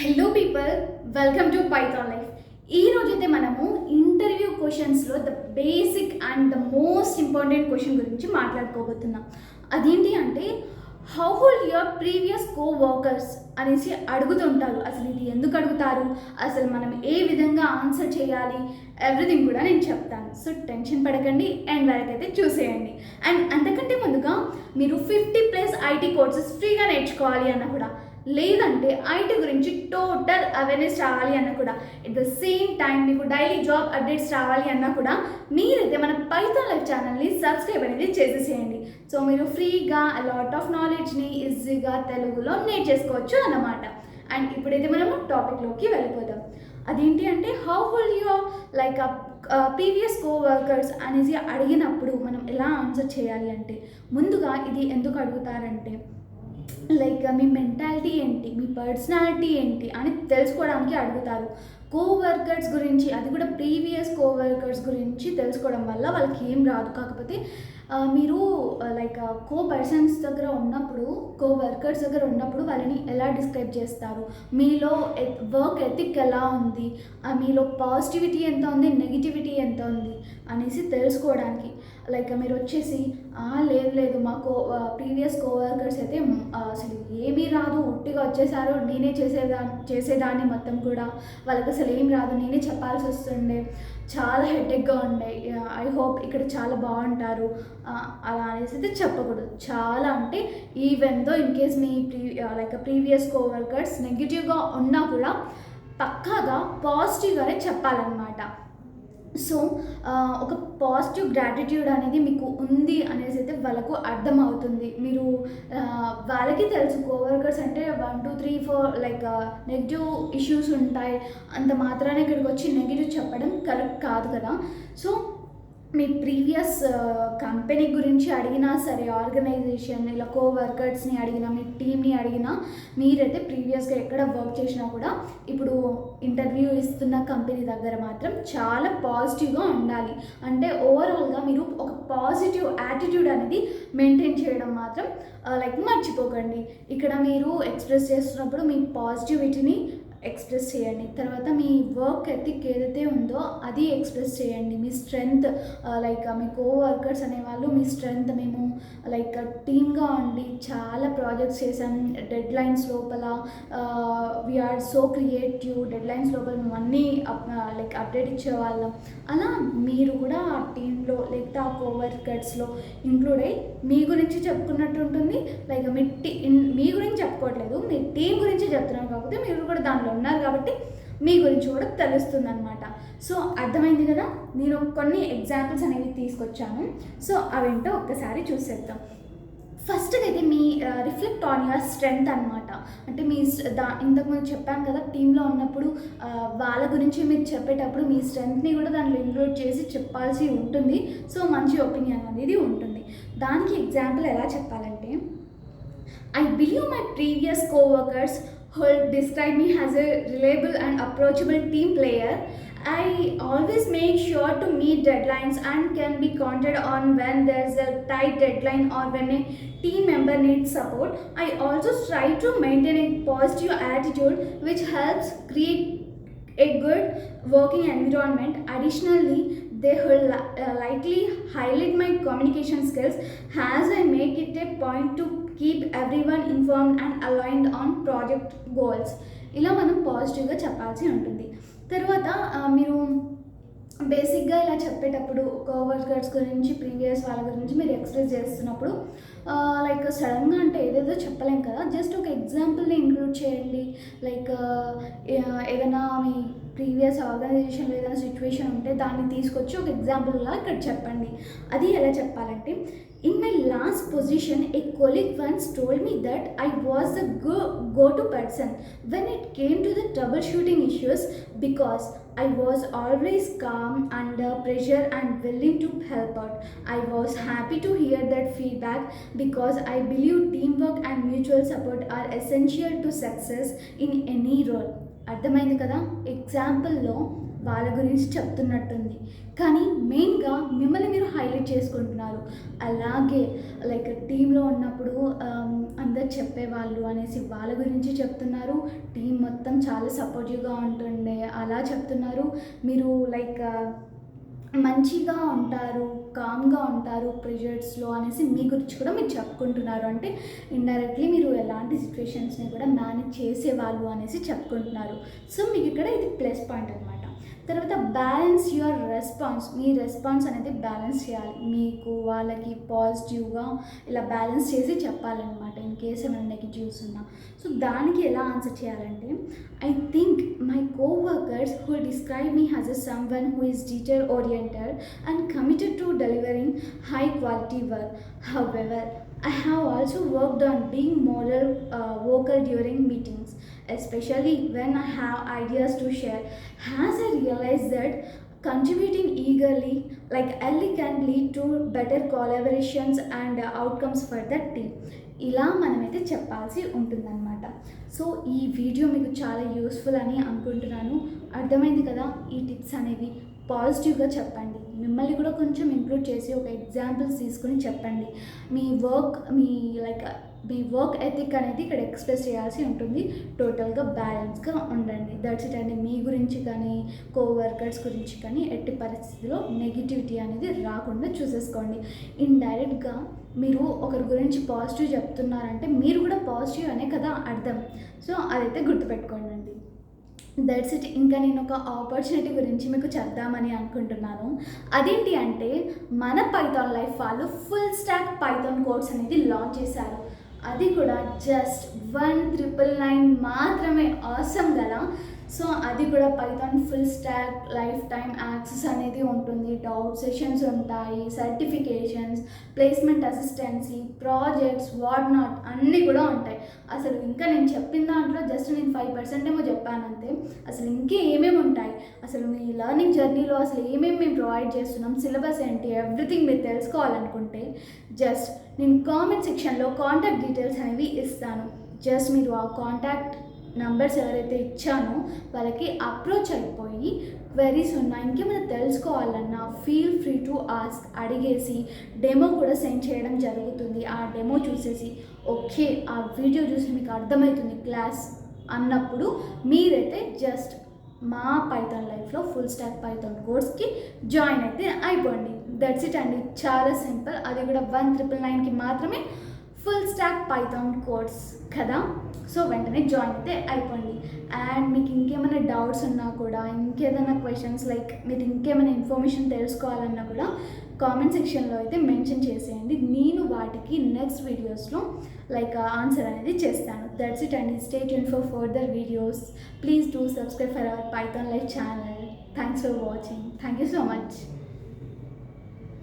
Hello people, welcome to Python life. ఈ రోజైతే మనము ఇంటర్వ్యూ క్వశ్చన్స్లో the basic and the most important question గురించి మాట్లాడుకోబోతున్నాం. అదేంటి అంటే how hold your previous coworkers అనేసి అడుగుతుంటారు. అసలు ఇది ఎందుకు అడుగుతారు, అసలు మనం ఏ విధంగా ఆన్సర్ చేయాలి, ఎవ్రీథింగ్ కూడా నేను చెప్తాను. సో టెన్షన్ పడకండి అండ్ వరకైతే చూసేయండి. అండ్ అంతకంటే ముందుగా మీరు 50+ ఐటీ కోర్సెస్ ఫ్రీగా నేర్చుకోవాలి అన్న కూడా, లేదంటే ఐటీ గురించి టోటల్ అవేర్నెస్ రావాలి అన్నా కూడా, ఎట్ ద సేమ్ టైం మీకు డైలీ జాబ్ అప్డేట్స్ రావాలి అన్నా కూడా మీరైతే మన పైథాన్ లైఫ్ ఛానల్ని సబ్స్క్రైబ్ అనేది చేసేసేయండి. సో మీరు ఫ్రీగా లాట్ ఆఫ్ నాలెడ్జ్ని ఈజీగా తెలుగులో నేర్చేసుకోవచ్చు అన్నమాట. అండ్ ఇప్పుడైతే మనము టాపిక్లోకి వెళ్ళిపోదాం. అదేంటి అంటే how will your like previous coworkers అనేసి అడిగినప్పుడు మనం ఎలా ఆన్సర్ చేయాలి అంటే, ముందుగా ఇది ఎందుకు అడుగుతారంటే లైక్ మీ మెంటాలిటీ ఏంటి, మీ పర్సనాలిటీ ఏంటి అని తెలుసుకోవడానికి అడుగుతారు. కోవర్కర్స్ గురించి, అది కూడా ప్రీవియస్ కోవర్కర్స్ గురించి తెలుసుకోవడం వల్ల వాళ్ళకి ఏం రాదు. కాకపోతే మీరు లైక్ పర్సన్స్ దగ్గర ఉన్నప్పుడు, వర్కర్స్ దగ్గర ఉన్నప్పుడు వాళ్ళని ఎలా డిస్క్రైబ్ చేస్తారు, మీలో వర్క్ ఎథిక్ ఎలా ఉంది, మీలో పాజిటివిటీ ఎంత ఉంది, నెగిటివిటీ ఎంత ఉంది అనేసి తెలుసుకోవడానికి. లైక్ మీరు వచ్చేసి లేదు మా ప్రీవియస్ కోవర్కర్స్ అయితే అసలు ఏమీ రాదు, ఉట్టిగా వచ్చేసారు, నేనే చేసేదాన్ని మొత్తం కూడా, వాళ్ళకి అసలు ఏం రాదు, నేనే చెప్పాల్సి వస్తుండే, చాలా హెడేక్గా ఉండే, ఐ హోప్ ఇక్కడ చాలా బాగుంటారు అలా అనేసి అయితే చెప్పకూడదు. చాలా అంటే even though in case me previous coworkers నెగిటివ్గా ఉన్నా కూడా పక్కాగా పాజిటివ్గానే చెప్పాలన్నమాట. సో ఒక పాజిటివ్ గ్రాటిట్యూడ్ అనేది మీకు ఉంది అనేసి అయితే వాళ్ళకు అర్థమవుతుంది. మీరు వాళ్ళకి తెలుసు కోవర్కర్స్ అంటే 1 2 3 4 లైక్ నెగిటివ్ ఇష్యూస్ ఉంటాయి, అంత మాత్రాన్ని ఇక్కడికి వచ్చి నెగిటివ్ చెప్పడం కరెక్ట్ కాదు కదా. సో మీ ప్రీవియస్ కంపెనీ గురించి అడిగినా సరే, ఆర్గనైజేషన్ ఇలా కోవర్కర్స్ని అడిగినా, మీ టీమ్ని అడిగినా, మీరైతే ప్రీవియస్గా ఎక్కడ వర్క్ చేసినా కూడా ఇప్పుడు ఇంటర్వ్యూ ఇస్తున్న కంపెనీ దగ్గర మాత్రం చాలా పాజిటివ్గా ఉండాలి. అంటే ఓవరాల్గా మీరు ఒక పాజిటివ్ యాటిట్యూడ్ అనేది మెయింటైన్ చేయడం మాత్రం లైక్ మర్చిపోకండి. ఇక్కడ మీరు ఎక్స్ప్రెస్ చేస్తున్నప్పుడు మీ పాజిటివిటీని ఎక్స్ప్రెస్ చేయండి. తర్వాత మీ వర్క్ ఎథిక్ ఏదైతే ఉందో అది ఎక్స్ప్రెస్ చేయండి. మీ స్ట్రెంగ్త్ లైక్ మీ కోవర్కర్స్ అనేవాళ్ళు మీ స్ట్రెంగ్త్, మేము లైక్ టీమ్గా ఉండి చాలా ప్రాజెక్ట్స్ చేసాం, డెడ్ లైన్స్ లోపల we're so creative, deadlines లోపల మేము అన్నీ లైక్ అప్డేట్ ఇచ్చేవాళ్ళం. అలా మీరు కూడా ఆ టీంలో లేకపోతే ఆ కోవర్కర్స్లో ఇంక్లూడ్ అయ్యి మీ గురించి చెప్పుకున్నట్టు ఉంటుంది. లైక్ మీ గురించి చెప్పుకోవట్లేదు, మీ టీం గురించి చెప్తున్నాను, కాకపోతే మీరు కూడా దాంట్లో ఉన్నారు కాబట్టి మీ గురించి కూడా తెలుస్తుంది అనమాట. సో అర్థమైంది కదా. నేను కొన్ని ఎగ్జాంపుల్స్ అనేవి తీసుకొచ్చాను. సో అవేంటో ఒక్కసారి చూసేద్దాం. ఫస్ట్గా అయితే మీ రిఫ్లెక్ట్ ఆన్ యువర్ స్ట్రెంగ్త్ అనమాట. అంటే మీ ఇంతకుముందు చెప్పాను కదా, టీంలో ఉన్నప్పుడు వాళ్ళ గురించి మీరు చెప్పేటప్పుడు మీ స్ట్రెంగ్త్ని కూడా దాంట్లో ఇంక్లూడ్ చేసి చెప్పాల్సి ఉంటుంది. సో మంచి ఒపీనియన్ అనేది ఉంటుంది. దానికి ఎగ్జాంపుల్ ఎలా చెప్పాలంటే, I believe my previous co-workers who describe me as a reliable and approachable team player. I always make sure to meet deadlines and can be counted on when there's a tight deadline or when a team member needs support. I also try to maintain a positive attitude which helps create a good working environment. Additionally, they will likely highlight my communication skills as I make it a point to keep everyone informed and aligned on project goals. ఇలా మనం పాజిటివ్గా చెప్పాల్సి ఉంటుంది. తర్వాత మీరు బేసిక్గా ఇలా చెప్పేటప్పుడు కోవర్కర్స్ గురించి, ప్రీవియస్ వాళ్ళ గురించి మీరు ఎక్స్ప్రెస్ చేస్తున్నప్పుడు లైక్ సడన్గా అంటే ఏదేదో చెప్పలేం కదా, జస్ట్ ఒక ఎగ్జాంపుల్ని ఇంక్లూడ్ చేయండి. లైక్ ఏదైనా మీ ప్రీవియస్ ఆర్గనైజేషన్లో ఏదైనా సిచ్యువేషన్ ఉంటే దాన్ని తీసుకొచ్చి ఒక ఎగ్జాంపుల్గా ఇక్కడ చెప్పండి. అది ఎలా చెప్పాలంటే, in my last position a colleague once told me that I was the go-to person when it came to the troubleshooting issues because I was always calm under pressure and willing to help out. I was happy to hear that feedback because I believe teamwork and mutual support are essential to success in any role. అర్థమైంది కదా. ఎగ్జాంపుల్లో వాళ్ళ గురించి చెప్తున్నట్టుంది. కానీ మెయిన్గా మిమ్మల్ని మీరు highlight చేసుకుంటున్నారు. అలాగే లైక్ టీంలో ఉన్నప్పుడు అందరు చెప్పేవాళ్ళు అనేసి వాళ్ళ గురించి చెప్తున్నారు. టీం మొత్తం చాలా సపోర్టివ్గా ఉంటుండే అలా చెప్తున్నారు. మీరు లైక్ మంచిగా ఉంటారు, కామ్గా ఉంటారు ప్రెజర్స్లో అనేసి మీ గురించి కూడా మీరు చెప్పుకుంటున్నారు. అంటే ఇండైరెక్ట్లీ మీరు ఎలాంటి సిచ్యువేషన్స్ని కూడా మేనేజ్ చేసేవాళ్ళు అనేసి చెప్పుకుంటున్నారు. సో మీకు ఇక్కడ ఇది ప్లస్ పాయింట్ అనమాట. తర్వాత balance your response. Me response అనేది బ్యాలెన్స్ చేయాలి. మీకు వాళ్ళకి పాజిటివ్గా ఇలా బ్యాలెన్స్ చేసి చెప్పాలన్నమాట ఇన్ కేస్ ఏమైనా నెగిటివ్స్ ఉన్నా. సో దానికి ఎలా ఆన్సర్ చేయాలంటే, I think my coworkers who describe me as a someone who is detail oriented and committed to delivering high quality work. However, I have also worked on being more vocal during meetings, especially when I have ideas to share. As I realized that contributing eagerly like early can lead to better collaborations and outcomes for the team. ఇలా మనమైతే చెప్పాల్సి ఉంటుందన్నమాట. So ఈ video మీకు చాలా useful అని అనుకుంటున్నాను. అర్థమైంది కదా? ఈ టిప్స్ అనేవి పాజిటివ్గా చెప్పండి. మిమ్మల్ని కూడా కొంచెం ఇంక్లూడ్ చేసి ఒక ఎగ్జాంపుల్స్ తీసుకుని చెప్పండి. మీ వర్క్ ఎథిక్ అనేది ఇక్కడ ఎక్స్ప్రెస్ చేయాల్సి ఉంటుంది. టోటల్గా బ్యాలెన్స్గా ఉండండి. దట్స్ ఇట్ అండి. మీ గురించి కానీ కోవర్కర్స్ గురించి కానీ ఎట్టి పరిస్థితిలో నెగిటివిటీ అనేది రాకుండా చూసేసుకోండి. ఇండైరెక్ట్గా మీరు ఒకరి గురించి పాజిటివ్ చెప్తున్నారంటే మీరు కూడా పాజిటివ్ అనే కదా అర్థం. సో అదైతే గుర్తుపెట్టుకోండి అండి. That's it. ఇంకా నేను ఒక ఆపర్చునిటీ గురించి మీకు చెప్దామని అనుకుంటున్నాను. అదేంటి అంటే, మన పైథాన్ లైఫ్ వాళ్ళు ఫుల్ స్టాక్ పైథాన్ కోర్స్ అనేది లాంచ్ చేశారు. అది కూడా జస్ట్ 1999 మాత్రమే. ఆసమ్ కదా. సో అది కూడా Python full stock life time access అనేది ఉంటుంది. డౌట్ సెషన్స్ ఉంటాయి, certifications, placement assistance, projects, what not అన్నీ కూడా ఉంటాయి. అసలు ఇంకా నేను చెప్పిన దాంట్లో జస్ట్ నేను 5% ఏమో చెప్పాను అంతే. అసలు ఇంకే ఏమేమి ఉంటాయి, అసలు మీ లర్నింగ్ జర్నీలో అసలు ఏమేమి మేము ప్రొవైడ్ చేస్తున్నాం, సిలబస్ ఏంటి, ఎవ్రీథింగ్ మీరు తెలుసుకోవాలనుకుంటే జస్ట్ నేను కామెంట్ సెక్షన్లో కాంటాక్ట్ డీటెయిల్స్ అనేవి ఇస్తాను. జస్ట్ మీరు ఆ కాంటాక్ట్ నంబర్స్ ఎవరైతే ఇచ్చానో వాళ్ళకి అప్రోచ్ అయిపోయి క్వెరీస్ ఉన్నా ఇంకేమైనా తెలుసుకోవాలన్నా ఫీల్ ఫ్రీ టు ఆస్క్, అడిగేసి డెమో కూడా సెండ్ చేయడం జరుగుతుంది. ఆ డెమో చూసేసి ఓకే ఆ వీడియో చూసి మీకు అర్థమవుతుంది క్లాస్ అన్నప్పుడు మీరైతే జస్ట్ మా పైథాన్ లైఫ్లో ఫుల్ స్టాక్ పైథాన్ కోర్స్కి జాయిన్ అయితే అయిపోండి. దట్స్ ఇట్ అండి. చాలా సింపుల్. అది కూడా 1999కి మాత్రమే ఫుల్ స్టాక్ పైథాన్ కోర్స్ కదా. సో వెంటనే జాయిన్ అయితే అయిపోండి. అండ్ మీకు ఇంకేమైనా డౌట్స్ ఉన్నా కూడా, ఇంకేదైనా క్వశ్చన్స్ లైక్ మీరు ఇంకేమైనా ఇన్ఫర్మేషన్ తెలుసుకోవాలన్నా కూడా కామెంట్ సెక్షన్లో అయితే మెన్షన్ చేసేయండి. నేను వాటికి నెక్స్ట్ వీడియోస్లో ఆన్సర్ అనేది చేస్తాను. దట్స్ ఇట్ అండి. Stay tune for further videos. Please do subscribe for hour Python life channel. Thanks for watching. Thank you so much.